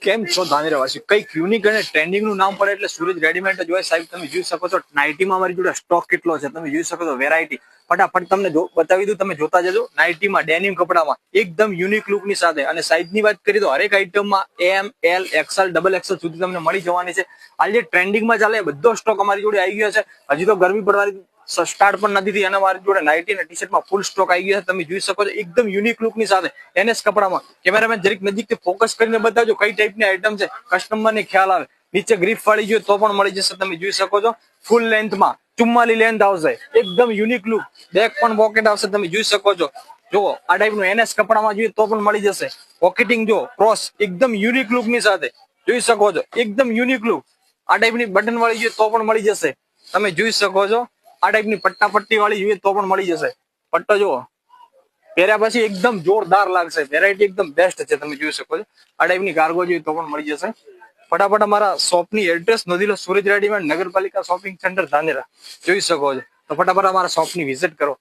કેમ છો ધાનેરાવાસી? કઈક યુનિક અને ટ્રેન્ડિંગ નું નામ પડે એટલે સુરજ રેડીમેડ જ હોય સાહેબ. તમે જોઈ શકો છો નાઇટીમાં અમારી જોડે સ્ટોક કેટલો છે, તમે જોઈ શકો છો વેરાયટી. ફટાફટ તમને બતાવી દઉં, તમે જોતા જજો. નાઇટીમાં ડેનિમ કપડામાં એકદમ યુનિક લુક ની સાથે, અને સાઇઝ ની વાત કરીએ તો હરેક આઈટમમાં એમ, એલ, એક્સએલ, ડબલ એક્સએલ સુધી તમને મળી જવાની છે. આજે ટ્રેન્ડિંગમાં ચાલે બધો સ્ટોક અમારી જોડે આવી ગયો છે. હજી તો ગરમી પડવાની સ્ટાર્ટ પણ નથી થઈ અને મારી જોડે નાઇટી અને ટી શર્ટમાં ફૂલ સ્ટોક આવી ગયો છે. તમે જોઈ શકો છો એકદમ યુનિક લુક ની સાથે એનએસ કપડામાં. કેમેરામેન જરીક નજીકથી ફોકસ કરીને બતાવજો કઈ ટાઈપની આઈટમ છે, કસ્ટમર ને ખ્યાલ આવે. નીચે ગ્રીપ વાળી જોઈએ તો પણ મળી જશે. તમે જોઈ શકો છો ફૂલ લેન્થમાં 44 લેન્થ આવશે, એકદમ યુનિક લુક. બેક પણ પોકેટ આવશે, તમે જોઈ શકો છો. જો આ ટાઈપનું એનએસ કપડામાં જોઈએ તો પણ મળી જશે. પોકેટિંગ જો ક્રોસ એકદમ યુનિક લુક ની સાથે જોઈ શકો છો, એકદમ યુનિક લુક. આ ટાઈપની બટન વાળી જોઈએ તો પણ મળી જશે. તમે જોઈ શકો છો આ ટાઈપની પટ્ટા પટ્ટી વાળી જોઈએ તો પણ મળી જશે. પટ્ટો જુઓ, પહેર્યા પછી એકદમ જોરદાર લાગશે. વેરાયટી એકદમ બેસ્ટ છે, તમે જોઈ શકો છો. આ ટાઈપની કાર્ગો જોઈએ તો પણ મળી જશે. ફટાફટ અમારા શોપની એડ્રેસ નોંધી લો. સુરજ રેડીમેડ, નગરપાલિકા શોપિંગ સેન્ટર ધાનેરા. જોઈ શકો છો. તો ફટાફટ અમારા શોપની વિઝિટ કરો.